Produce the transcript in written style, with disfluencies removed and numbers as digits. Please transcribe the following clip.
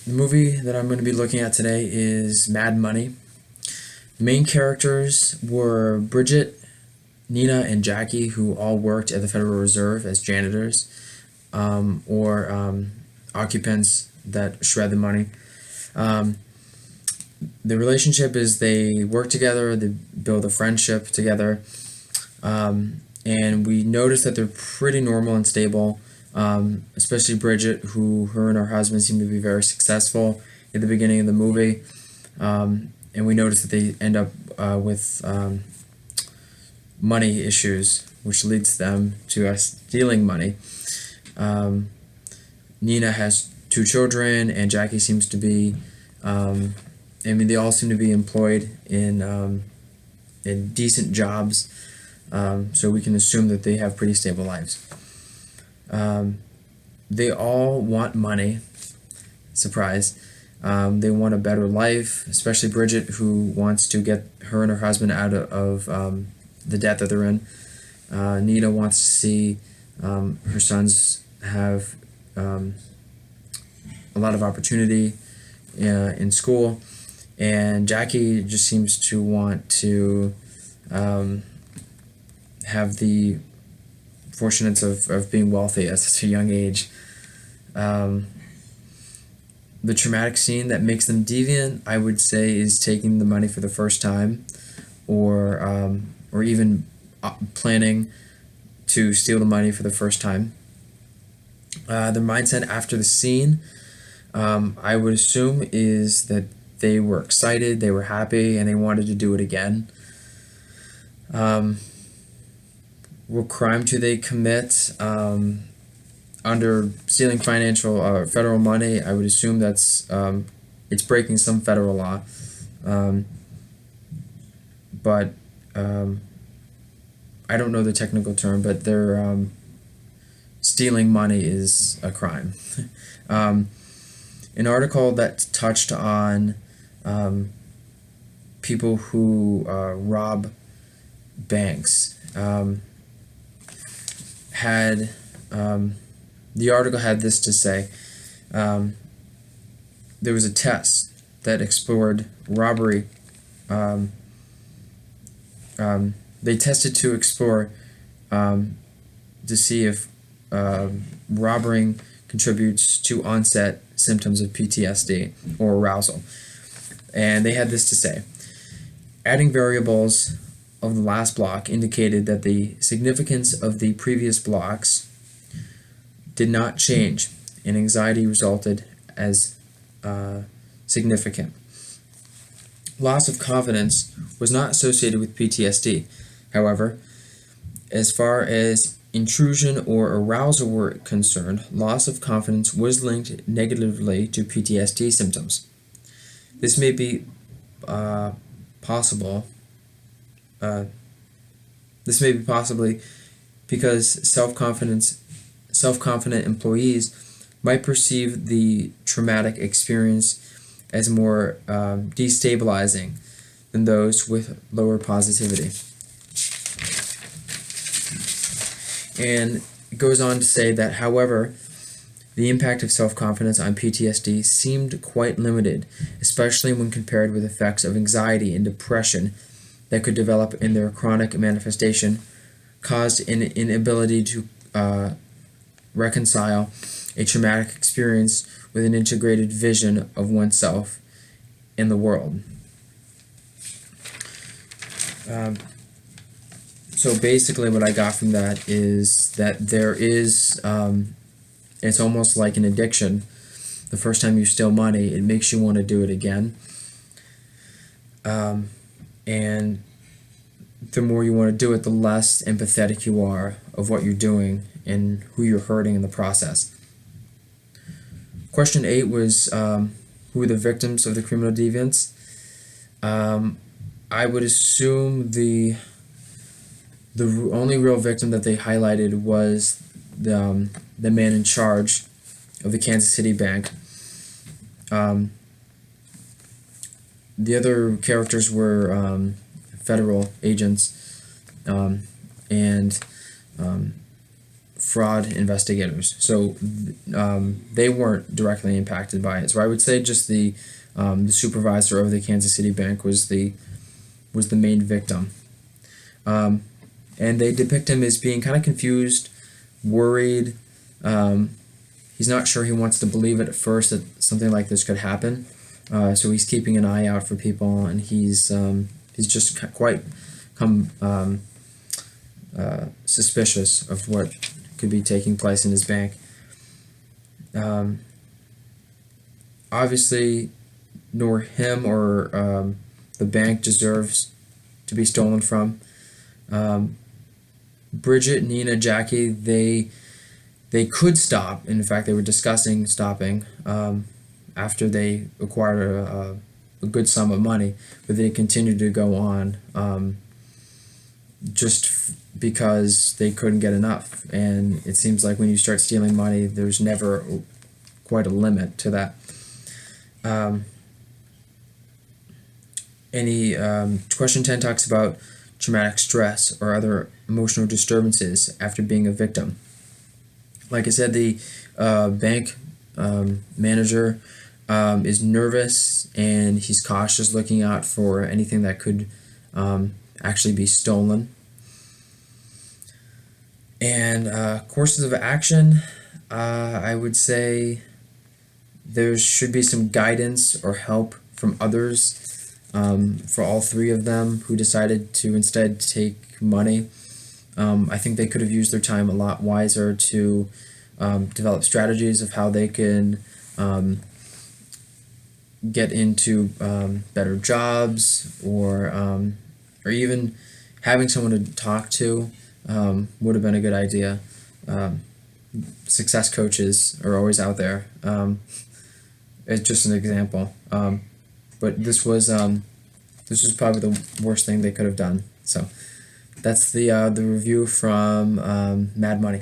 The movie that I'm going to be looking at today is Mad Money. The main characters were Bridget, Nina, and Jackie, who all worked at the Federal Reserve as janitors or occupants that shred the money. Um, the relationship is they work together, they build a friendship together, and we notice that they're pretty normal and stable. Especially Bridget, who her and her husband seem to be very successful at the beginning of the movie, and we notice that they end up with money issues, which leads them to us stealing money. Um, Nina has two children, and Jackie seems to be. They all seem to be employed in decent jobs, so we can assume that they have pretty stable lives. Um, they all want money. Surprise. They want a better life, especially Bridget, who wants to get her and her husband out of the debt that they're in. Nina wants to see her sons have a lot of opportunity in school, and Jackie just seems to want to have the fortunates of being wealthy at such a young age. Um, the traumatic scene that makes them deviant, I would say, is taking the money for the first time, or even planning to steal the money for the first time. Their mindset after the scene, I would assume, is that they were excited, they were happy, and they wanted to do it again. Um, what crime do they commit? Under stealing financial federal money, I would assume that's it's breaking some federal law, um, but I don't know the technical term. But they're stealing money is a crime. um, an article that touched on people who rob banks had. The article had this to say. There was a test that explored robbery. Um, they tested to explore to see if robbing contributes to onset symptoms of PTSD or arousal. And they had this to say. Adding variables of the last block indicated that the significance of the previous blocks did not change, and anxiety resulted as significant. Loss of confidence was not associated with PTSD. However, as far as intrusion or arousal were concerned, loss of confidence was linked negatively to PTSD symptoms. This may be possible. Uh, this may be possibly because self-confident employees might perceive the traumatic experience as more destabilizing than those with lower positivity. And it goes on to say that, however, the impact of self-confidence on PTSD seemed quite limited, especially when compared with effects of anxiety and depression that could develop in their chronic manifestation, caused an inability to reconcile a traumatic experience with an integrated vision of oneself and the world. So basically what I got from that is that there is, it's almost like an addiction. The first time you steal money, it makes you want to do it again. And the more you want to do it, the less empathetic you are of what you're doing and who you're hurting in the process. Question 8 was, who are the victims of the criminal deviants? I would assume the only real victim that they highlighted was the man in charge of the Kansas City Bank. The other characters were federal agents, and fraud investigators. So they weren't directly impacted by it. So I would say just the supervisor of the Kansas City Bank was the main victim. And they depict him as being kind of confused, worried. He's not sure he wants to believe it at first that something like this could happen. So he's keeping an eye out for people, and he's just quite suspicious of what could be taking place in his bank. Obviously, nor him or the bank deserves to be stolen from. Bridget, Nina, Jackie, they could stop. In fact, they were discussing stopping after they acquired a good sum of money, but they continued to go on because they couldn't get enough. And it seems like when you start stealing money, there's never quite a limit to that. Question 10 talks about traumatic stress or other emotional disturbances after being a victim. Like I said, the bank manager is nervous, and he's cautious, looking out for anything that could actually be stolen. And courses of action, I would say there should be some guidance or help from others for all three of them who decided to instead take money. I think they could have used their time a lot wiser to develop strategies of how they can get into better jobs, or even having someone to talk to would have been a good idea. Success coaches are always out there. It's just an example, but this was probably the worst thing they could have done. So that's the review from Mad Money.